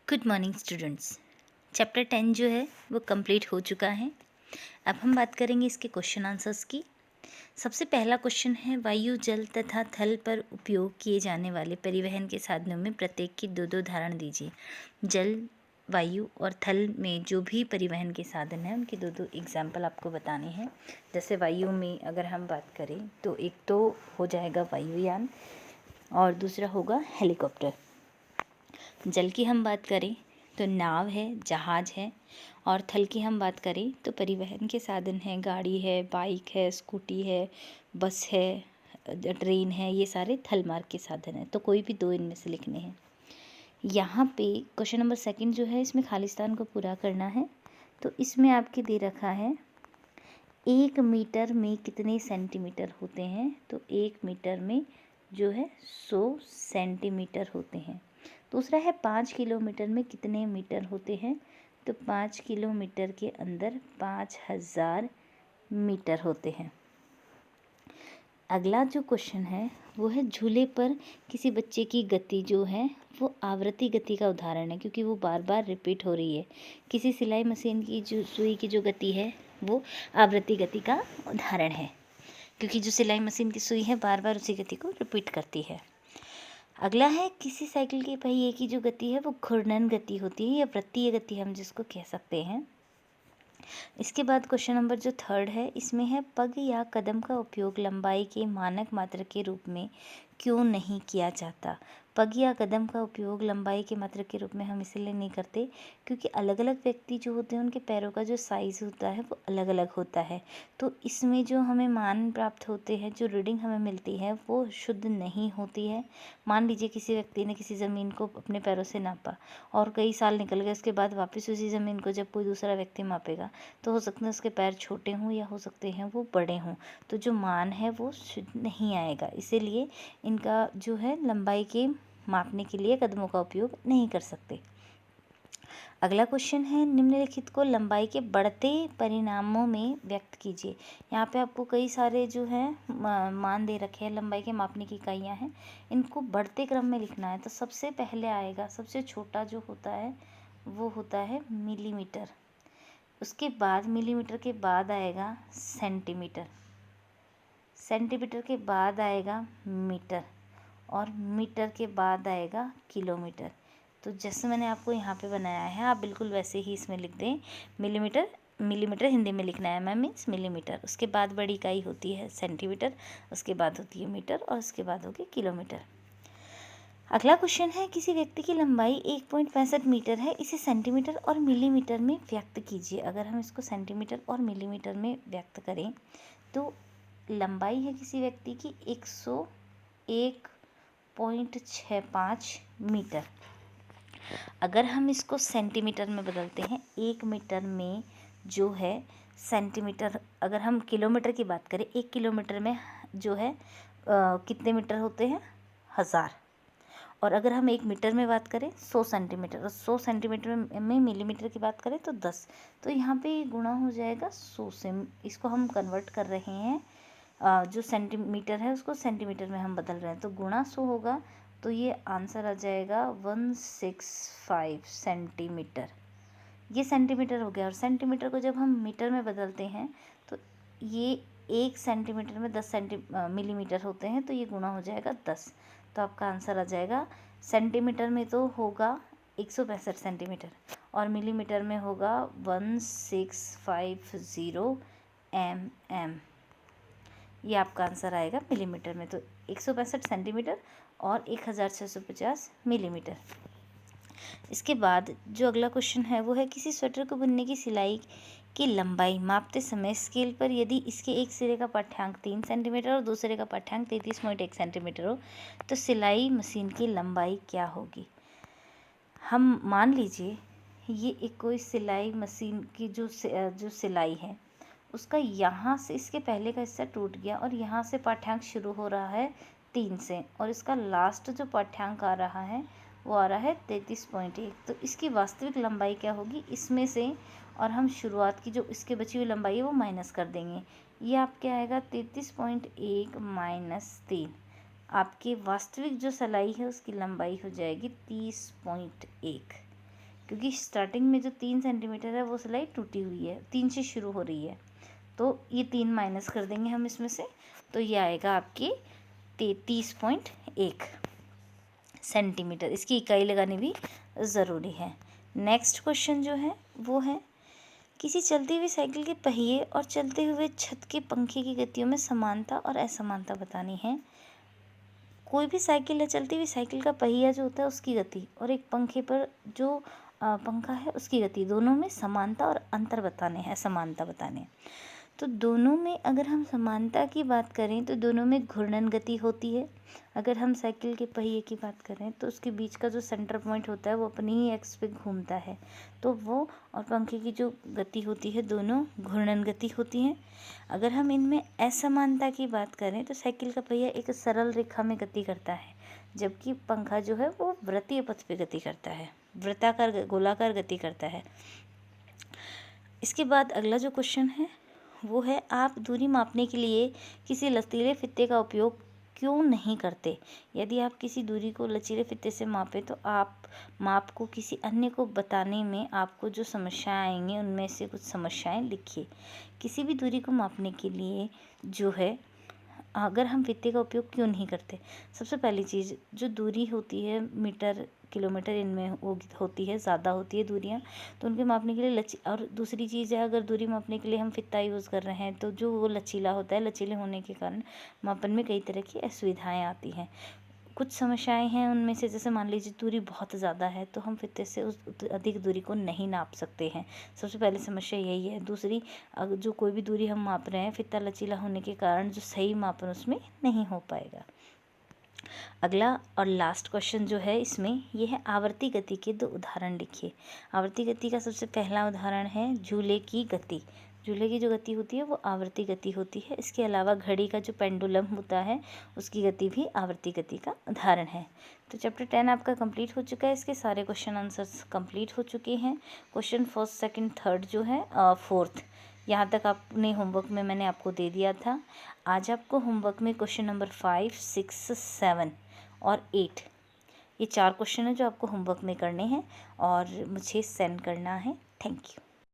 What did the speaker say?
Good morning students. Chapter 10 जो है वो कंप्लीट हो चुका है। अब हम बात करेंगे इसके क्वेश्चन आंसर्स की। सबसे पहला क्वेश्चन है, वायु जल तथा थल पर उपयोग किए जाने वाले परिवहन के साधनों में प्रत्येक की दो दो उदाहरण दीजिए। जल, वायु और थल में जो भी परिवहन के साधन हैं उनके दो दो एग्जाम्पल आपको बताने हैं। जैसे वायु में अगर हम बात करें तो एक तो हो जाएगा वायुयान और दूसरा होगा हेलीकॉप्टर। जल की हम बात करें तो नाव है, जहाज है, और थल की हम बात करें तो परिवहन के साधन हैं, गाड़ी है, बाइक है, स्कूटी है, बस है, ट्रेन है, ये सारे थल मार्ग के साधन हैं। तो कोई भी दो इनमें से लिखने हैं। यहाँ पे क्वेश्चन नंबर 2 जो है इसमें खालिस्तान को पूरा करना है। तो इसमें आपके दे रखा है 1 मीटर में कितने सेंटीमीटर होते हैं। तो 1 मीटर में जो है 100 सेंटीमीटर होते हैं। दूसरा है 5 किलोमीटर में कितने मीटर होते हैं। तो 5 किलोमीटर के अंदर 5000 मीटर होते हैं। अगला जो क्वेश्चन है वो है, झूले पर किसी बच्चे की गति जो है वो आवृत्ति गति का उदाहरण है, क्योंकि वो बार बार रिपीट हो रही है। किसी सिलाई मशीन की जो सुई की जो गति है वो आवृत्ति गति का उदाहरण है, क्योंकि जो सिलाई मशीन की सुई है बार बार उसी गति को रिपीट करती है। अगला है, किसी साइकिल के पहिए की जो गति है वो घूर्णन गति होती है या वृत्तीय गति हम जिसको कह सकते हैं। इसके बाद क्वेश्चन नंबर जो 3 है इसमें है, पग या कदम का उपयोग लंबाई के मानक मात्रा के रूप में क्यों नहीं किया जाता। पग या कदम का उपयोग लंबाई के मात्रा के रूप में हम इसलिए नहीं करते क्योंकि अलग अलग व्यक्ति जो होते हैं उनके पैरों का जो साइज़ होता है वो अलग अलग होता है। तो इसमें जो हमें मान प्राप्त होते हैं, जो रीडिंग हमें मिलती है वो शुद्ध नहीं होती है। मान लीजिए किसी व्यक्ति ने किसी ज़मीन को अपने पैरों से नापा और कई साल निकल गए, उसके बाद वापस उसी ज़मीन को जब कोई दूसरा व्यक्ति मापेगा तो हो सकता है उसके पैर छोटे हों या हो सकते हैं वो बड़े हों, तो जो मान है वो शुद्ध नहीं आएगा। इसीलिए इनका जो है लंबाई के मापने के लिए कदमों का उपयोग नहीं कर सकते। अगला क्वेश्चन है, निम्नलिखित को लंबाई के बढ़ते परिणामों में व्यक्त कीजिए। यहाँ पे आपको कई सारे जो है मान दे रखे हैं, लंबाई के मापने की इकाइयाँ हैं, इनको बढ़ते क्रम में लिखना है। तो सबसे पहले आएगा, सबसे छोटा जो होता है वो होता है मिलीमीटर। उसके बाद मिलीमीटर के बाद आएगा सेंटीमीटर, सेंटीमीटर के बाद आएगा मीटर, और मीटर के बाद आएगा किलोमीटर। तो जैसे मैंने आपको यहाँ पे बनाया है आप बिल्कुल वैसे ही इसमें लिख दें। मिलीमीटर, मिलीमीटर हिंदी में लिखना है मैम, मीन्स मिलीमीटर। उसके बाद बड़ी इकाई होती है सेंटीमीटर, उसके बाद होती है मीटर, और उसके बाद होगी किलोमीटर। अगला क्वेश्चन है, किसी व्यक्ति की लंबाई 1.65 मीटर है, इसे सेंटीमीटर और मिलीमीटर में व्यक्त कीजिए। अगर हम इसको सेंटीमीटर और मिलीमीटर में व्यक्त करें तो लंबाई है किसी व्यक्ति की 101.65 मीटर। अगर हम इसको सेंटीमीटर में बदलते हैं, 1 मीटर में जो है सेंटीमीटर, अगर हम किलोमीटर की बात करें, 1 किलोमीटर में जो है कितने मीटर होते हैं, 1000। और अगर हम 1 मीटर में बात करें 100 सेंटीमीटर, और 100 सेंटीमीटर में मिलीमीटर की बात करें तो 10। तो यहाँ पे गुणा हो जाएगा 100 से। इसको हम कन्वर्ट कर रहे हैं, जो सेंटीमीटर है उसको सेंटीमीटर में हम बदल रहे हैं, तो गुणा 100 होगा। तो ये आंसर आ जाएगा 165 सेंटीमीटर। ये सेंटीमीटर हो गया। और सेंटीमीटर को जब हम मीटर में बदलते हैं तो ये 1 सेंटीमीटर में 10 मिलीमीटर होते हैं, तो ये गुणा हो जाएगा 10। तो आपका आंसर आ जाएगा, सेंटीमीटर में तो होगा 165 सेंटीमीटर और मिलीमीटर में होगा 1650 mm। ये आपका आंसर आएगा मिलीमीटर में। तो 165 सेंटीमीटर और 1650 मिलीमीटर। इसके बाद जो अगला क्वेश्चन है वो है, किसी स्वेटर को बुनने की सिलाई की लंबाई मापते समय स्केल पर यदि इसके एक सिरे का पाठ्यांक 3 सेंटीमीटर और दूसरे का पाठ्यांक 33.1 सेंटीमीटर हो तो सिलाई मशीन की लंबाई क्या होगी। हम मान लीजिए ये एक कोई सिलाई मशीन की जो सिलाई है उसका यहाँ से इसके पहले का हिस्सा टूट गया और यहाँ से पाठ्यांक शुरू हो रहा है 3 से, और इसका लास्ट जो पाठ्यांक आ रहा है वो आ रहा है 33.1। तो इसकी वास्तविक लंबाई क्या होगी इसमें से, और हम शुरुआत की जो इसके बची हुई लंबाई है वो माइनस कर देंगे। ये आपके आएगा 33.1 माइनस 3। आपकी वास्तविक जो सिलाई है उसकी लंबाई हो जाएगी 30.1। क्योंकि स्टार्टिंग में जो 3 सेंटीमीटर है वो सिलाई टूटी हुई है, 3 से शुरू हो रही है, तो ये 3 माइनस कर देंगे हम इसमें से, तो ये आएगा आपकी 33.1 सेंटीमीटर। इसकी इकाई लगानी भी ज़रूरी है। नेक्स्ट क्वेश्चन जो है वो है, किसी चलती हुई साइकिल के पहिए और चलते हुए छत के पंखे की गतियों में समानता और असमानता बतानी है। कोई भी साइकिल है, चलती हुई साइकिल का पहिया जो होता है उसकी गति और एक पंखे पर जो पंखा है उसकी गति, दोनों में समानता और अंतर बताने हैं, असमानता बताने हैं। तो दोनों में अगर हम समानता की बात करें तो दोनों में घूर्णन गति होती है। अगर हम साइकिल के पहिए की बात करें तो उसके बीच का जो सेंटर पॉइंट होता है वो अपनी ही एक्स पे घूमता है, तो वो और पंखे की जो गति होती है दोनों घूर्णन गति होती हैं। अगर हम इनमें असमानता की बात करें तो साइकिल का पहिया एक सरल रेखा में गति करता है, जबकि पंखा जो है वो वृत्तीय पथ पे गति करता है, वृत्ताकार गोलाकार गति करता है। इसके बाद अगला जो क्वेश्चन है वो है, आप दूरी मापने के लिए किसी लचीले फीते का उपयोग क्यों नहीं करते? यदि आप किसी दूरी को लचीले फीते से मापें तो आप माप को किसी अन्य को बताने में आपको जो समस्याएं आएंगी उनमें से कुछ समस्याएं लिखिए। किसी भी दूरी को मापने के लिए जो है अगर हम फीते का उपयोग क्यों नहीं करते, सबसे पहली चीज़ जो दूरी होती है मीटर किलोमीटर इनमें होती है, ज़्यादा होती है दूरियाँ, तो उनके मापने के लिए और दूसरी चीज़ है, अगर दूरी मापने के लिए हम फीता यूज़ कर रहे हैं तो जो वो लचीला होता है, लचीले होने के कारण मापन में कई तरह की असुविधाएँ आती हैं। कुछ समस्याएं हैं उनमें से, जैसे मान लीजिए दूरी बहुत ज़्यादा है तो हम फीते से उस अधिक दूरी को नहीं नाप सकते हैं, सबसे पहली समस्या यही है। दूसरी, अगर जो कोई भी दूरी हम माप रहे हैं फीता लचीला होने के कारण जो सही मापन उसमें नहीं हो पाएगा। अगला और लास्ट क्वेश्चन जो है इसमें ये है, आवर्ती गति के 2 उदाहरण लिखिए। आवर्ती गति का सबसे पहला उदाहरण है झूले की गति। झूले की जो गति होती है वो आवर्ती गति होती है। इसके अलावा घड़ी का जो पेंडुलम होता है उसकी गति भी आवर्ती गति का उदाहरण है। तो चैप्टर 10 आपका कंप्लीट हो चुका है। इसके सारे क्वेश्चन आंसर्स कंप्लीट हो चुके हैं। क्वेश्चन फर्स्ट, सेकंड, थर्ड जो है फोर्थ, यहाँ तक आपने होमवर्क में मैंने आपको दे दिया था। आज आपको होमवर्क में क्वेश्चन नंबर 5, 6, 7 और 8, ये 4 क्वेश्चन है जो आपको होमवर्क में करने हैं और मुझे सेंड करना है। Thank you.